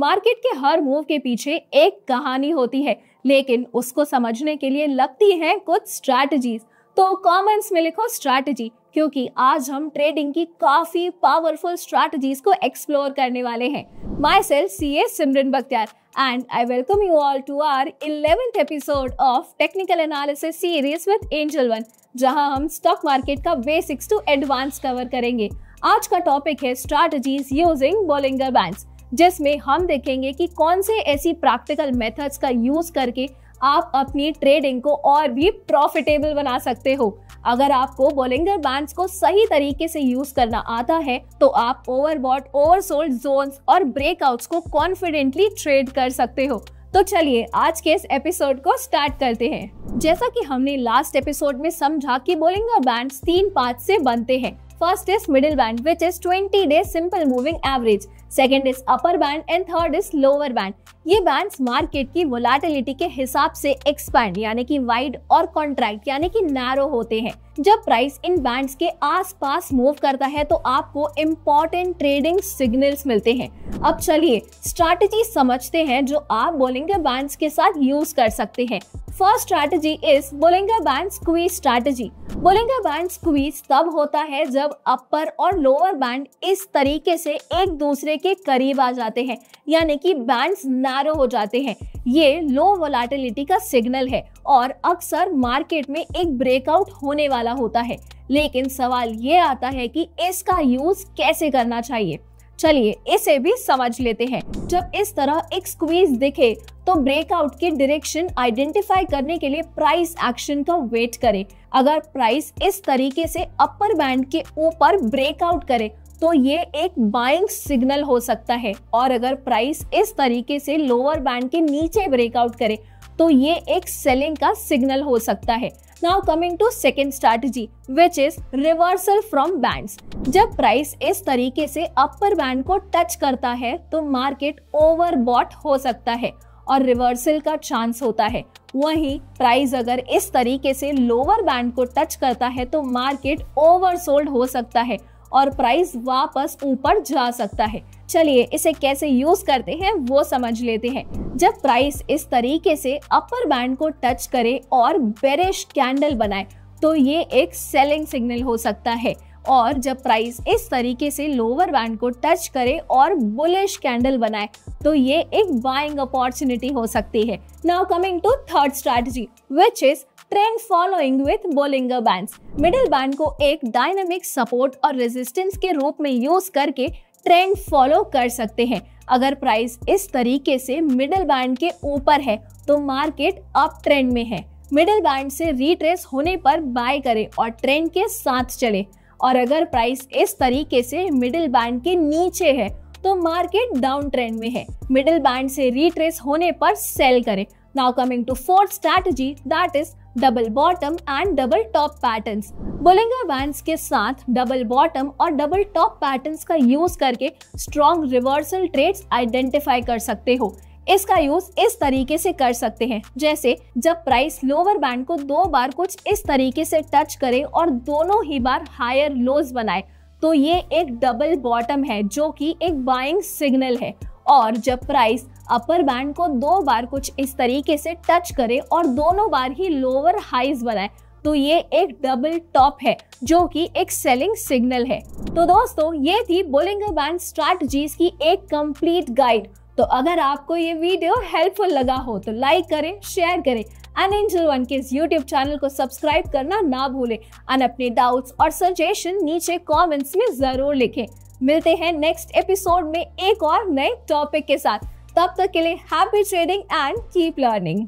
Market के हर move के पीछे एक कहानी होती है, लेकिन उसको समझने के लिए लगती है कुछ स्ट्रैटेजीज। तो कमेंट्स में लिखो स्ट्रैटेजी, क्योंकि आज हम ट्रेडिंग की काफी पावरफुल स्ट्रैटेजीज को एक्सप्लोर करने वाले हैं। My self CA Simran Bakhtiyar and I welcome you all to our 11th episode of Technical Analysis Series with Angel One, जहां हम स्टॉक मार्केट का बेसिक्स टू एडवांस कवर करेंगे। आज का टॉपिक है स्ट्रैटेजीज यूजिंग बोलिंगर बैंड्स, जिसमें हम देखेंगे कि कौन से ऐसी प्रैक्टिकल मेथड्स का यूज करके आप अपनी ट्रेडिंग को और भी प्रॉफिटेबल बना सकते हो। अगर आपको बोलिंगर बैंड्स को सही तरीके से यूज करना आता है तो आप ओवरबॉट, ओवरसोल्ड जोन्स और ब्रेकआउट्स को कॉन्फिडेंटली ट्रेड कर सकते हो। तो चलिए आज के इस एपिसोड को स्टार्ट करते हैं। जैसा कि हमने लास्ट एपिसोड में समझा कि बोलिंगर बैंड्स 3 पार्ट से बनते हैं। First is middle band which is 20 day simple moving average, second is upper band and third is lower band. ये बैंड्स मार्केट की वोलेटिलिटी के हिसाब से एक्सपैंड यानी कि वाइड और कॉन्ट्रैक्ट यानी कि नैरो होते हैं। जब प्राइस इन बैंड्स के आसपास मूव करता है तो आपको इम्पोर्टेंट ट्रेडिंग सिग्नल्स मिलते हैं। अब चलिए स्ट्रैटेजी समझते हैं जो आप बोलिंगर बैंड्स के साथ यूज कर सकते हैं। First strategy is Bollinger band squeeze strategy. Bollinger band squeeze तब होता है जब अपर और लोअर बैंड इस तरीके से एक दूसरे के करीब आ जाते हैं, यानी कि बैंड्स नैरो हो जाते हैं। ये लो वोलेटिलिटी का सिग्नल है और अक्सर मार्केट में एक ब्रेकआउट होने वाला होता है। लेकिन सवाल ये आता है कि इसका यूज कैसे करना चाहिए। चलिए इसे भी समझ लेते हैं। जब इस तरह एक स्क्वीज दिखे तो ब्रेकआउट की डायरेक्शन आइडेंटिफाई करने के लिए प्राइस एक्शन का वेट करें। अगर प्राइस इस तरीके से अपर बैंड के ऊपर ब्रेकआउट करे तो ये एक बाइंग सिग्नल हो सकता है, और अगर प्राइस इस तरीके से लोअर बैंड के नीचे ब्रेकआउट करे तो ये एक सेलिंग का सिग्नल हो सकता है। Now coming to second strategy which is reversal from bands. जब प्राइस इस तरीके से अपर बैंड को टच करता है तो मार्केट ओवरबॉट हो सकता है और रिवर्सल का चांस होता है। वहीं प्राइस अगर इस तरीके से लोअर बैंड को टच करता है तो मार्केट ओवरसोल्ड हो सकता है और प्राइस वापस ऊपर जा सकता है। चलिए इसे कैसे यूज करते हैं वो समझ लेते हैं। जब प्राइस इस तरीके से अपर बैंड को टच करे और बेरिश कैंडल बनाए तो ये एक सेलिंग सिग्नल हो सकता है, और जब प्राइस इस तरीके से लोअर बैंड को टच करे और बुलिश कैंडल बनाए तो ये एक बाइंग अपॉर्चुनिटी हो सकती है। Now coming to third strategy which is trend following with Bollinger bands. Middle band को एक डायनामिक सपोर्ट और रेजिस्टेंस के रूप में यूज करके ट्रेंड फॉलो कर सकते हैं। अगर प्राइस इस तरीके से मिडिल बैंड के ऊपर है तो मार्केट अप ट्रेंड में है। मिडिल बैंड से रिट्रेस होने पर बाय करें और ट्रेंड के साथ चले, और अगर प्राइस इस तरीके से मिडिल बैंड के नीचे है तो मार्केट डाउन ट्रेंड में है। मिडिल बैंड से रिट्रेस होने पर सेल करें। Now coming to fourth strategy that is double bottom and double top patterns. Bollinger bands के साथ डबल बॉटम और डबल टॉप पैटर्न्स का यूज करके स्ट्रॉन्ग रिवर्सल ट्रेड्स आइडेंटिफाई कर सकते हो। इसका यूज इस तरीके से कर सकते हैं, जैसे जब प्राइस लोअर बैंड को 2 बार कुछ इस तरीके से टच करे और दोनों ही बार हायर लोज बनाए तो ये एक डबल बॉटम है जो कि एक बाइंग सिग्नल है, और जब प्राइस अपर बैंड को 2 बार कुछ इस तरीके से टच करे और दोनों बार ही लोअर हाइज बनाए तो ये एक डबल टॉप है जो कि एक सेलिंग सिग्नल है। तो दोस्तों ये थी बोलिंगर बैंड स्ट्रैटेजीज की एक कंप्लीट गाइड। तो अगर आपको ये वीडियो हेल्पफुल लगा हो तो लाइक करें, शेयर करें एंड एंजल वन के इस यूट्यूब चैनल को सब्सक्राइब करना ना भूलें, और अपने डाउट्स और सजेशन नीचे कमेंट्स में जरूर लिखें। मिलते हैं नेक्स्ट एपिसोड में एक और नए टॉपिक के साथ। तब तक के लिए happy trading and keep learning.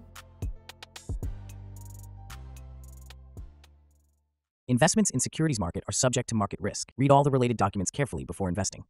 Investments in securities market are subject to market risk. Read all the related documents carefully before investing.